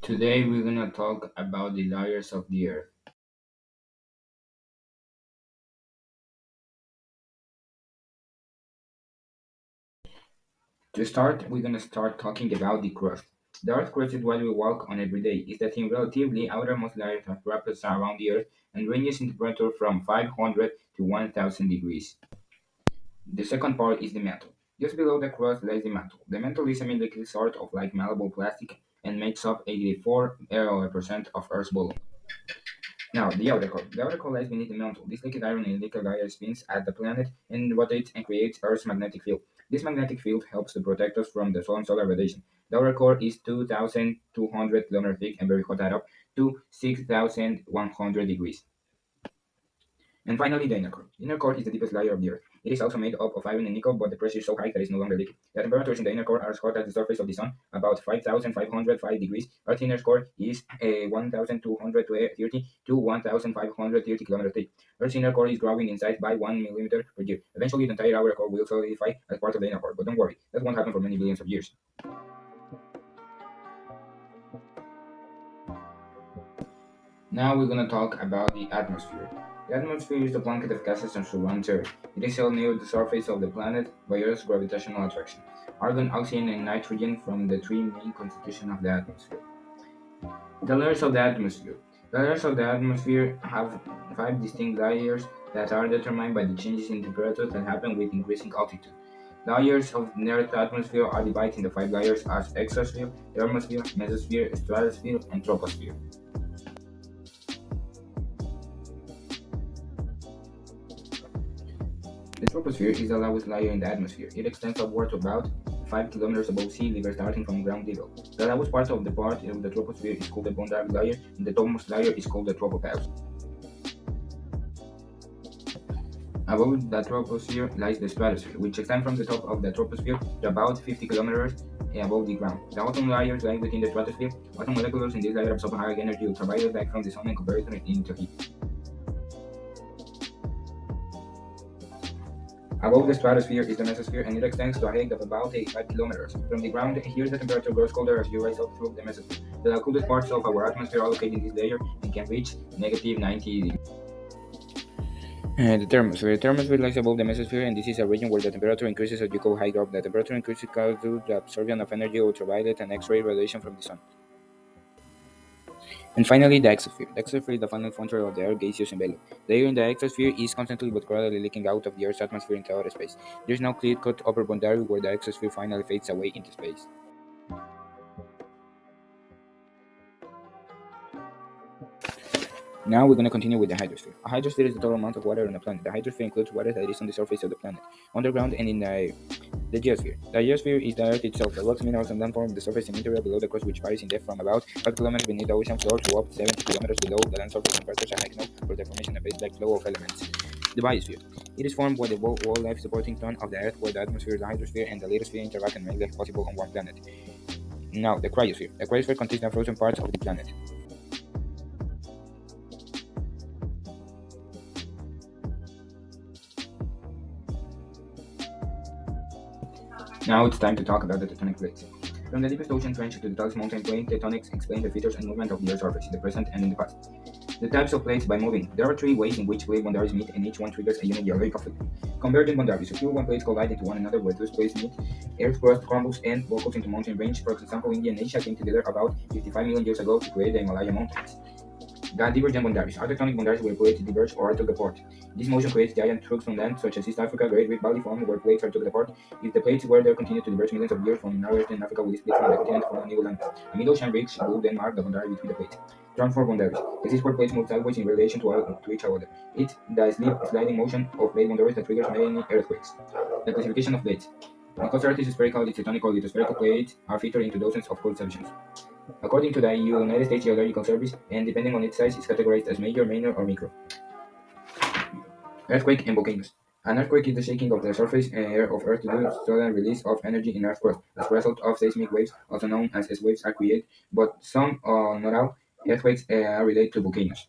Today we're gonna talk about the layers of the Earth. To start, we're gonna start talking about the crust. The Earth's crust is what we walk on every day. It's the thin, relatively outermost layer that wraps around the Earth and ranges in temperature from 500 to 1000 degrees. The second part is the mantle. Just below the crust lies the mantle. The mantle is a semi-liquid sort of like malleable plastic and makes up 84% of Earth's volume. Now, the outer core. The outer core lies beneath the mantle. This liquid iron in liquid layer spins at the planet and rotates and creates Earth's magnetic field. This magnetic field helps to protect us from the sun's solar radiation. The outer core is 2,200 km thick and very hot at up to 6,100 degrees. And finally, the inner core. The inner core is the deepest layer of the Earth. It is also made up of iron and nickel, but the pressure is so high that it is no longer liquid. The temperatures in the inner core are as hot as the surface of the sun, about 5,505 degrees. Earth's inner core is 1,230 to 1,530 kilometers thick. Earth's inner core is growing in size by 1 millimeter per year. Eventually, the entire outer core will solidify as part of the inner core, but don't worry, that won't happen for many billions of years. Now we're gonna talk about the atmosphere. The atmosphere is the blanket of gases that surrounds Earth. It is held near the surface of the planet by Earth's gravitational attraction. Argon, oxygen, and nitrogen form the three main constituents of the atmosphere. The layers of the atmosphere. The layers of the atmosphere have five distinct layers that are determined by the changes in temperature that happen with increasing altitude. Layers of the Earth's atmosphere are divided into five layers as exosphere, thermosphere, mesosphere, stratosphere, and troposphere. The troposphere is the lowest layer in the atmosphere. It extends upward to about 5 kilometers above sea level starting from ground level. The lowest part of the troposphere is called the boundary layer, and the topmost layer is called the tropopause. Above the troposphere lies the stratosphere, which extends from the top of the troposphere to about 50 kilometers above the ground. The ozone layers lie within the stratosphere. Ozone molecules in this layer absorb high energy ultraviolet light from the sun and convert it into heat. Above the stratosphere is the mesosphere, and it extends to a height of about 85 kilometers. From the ground, here the temperature grows colder as you rise up through the mesosphere. The coolest parts of our atmosphere are located in this layer and can reach negative 90 degrees. The thermosphere. The thermosphere lies above the mesosphere, and this is a region where the temperature increases as you go higher up. The temperature increases due to the absorption of energy, ultraviolet, and X-ray radiation from the sun. And finally, the exosphere. The exosphere is the final frontier of the Earth's gaseous envelope. The air in the exosphere is constantly but gradually leaking out of the Earth's atmosphere into outer space. There is no clear-cut upper boundary where the exosphere finally fades away into space. Now we're going to continue with the hydrosphere. A hydrosphere is the total amount of water on a planet. The hydrosphere includes water that is on the surface of the planet, underground, and in the air. The geosphere. The geosphere is the Earth itself. The rocks, minerals, and landforms, the surface and interior below the crust, which varies in depth from about 5 kilometers beneath the ocean floor to up to 70 kilometers below the land surface, and pressures are high enough for the formation of base-like flow of elements. The biosphere. It is formed by the whole life supporting ton of the Earth, where the atmosphere, the hydrosphere, and the lithosphere interact and make life possible on one planet. Now, the cryosphere. The cryosphere contains the frozen parts of the planet. Now it's time to talk about the tectonic plates. From the deepest ocean trench to the tallest mountain plain, tectonics explain the features and movement of the Earth's surface in the present and in the past. The types of plates by moving. There are three ways in which plate boundaries meet, and each one triggers a unique geological fluid. Convergent boundaries occur when plates collide into one another, where those plates meet. Earth crust crumbles and buckles into mountain range. For example, India and Asia came together about 55 million years ago to create the Himalaya mountains. The divergent boundaries are tectonic boundaries where plates diverge or are took apart. This motion creates giant trucks on land, such as East Africa, Great Rift Valley form where plates are took apart. If the plates were there continue to diverge millions of years from now, Earth and Africa will split from the continent from a new land. A mid-ocean ridge will then mark the boundary between the plates. Transform boundaries. Exist where plates move sideways in relation to each other. It's the sliding motion of plate boundaries that triggers many earthquakes. The classification of plates. Because Earth is spherical, its tectonic or lithospherical plates are featured into dozens of code sections. According to the United States Geological Service, and depending on its size, is categorized as major, minor, or micro. Earthquake and volcanoes. An earthquake is the shaking of the surface air of Earth due to sudden release of energy in Earth's crust. As a result of seismic waves, also known as S waves, are created, but some, not all, earthquakes are related to volcanoes.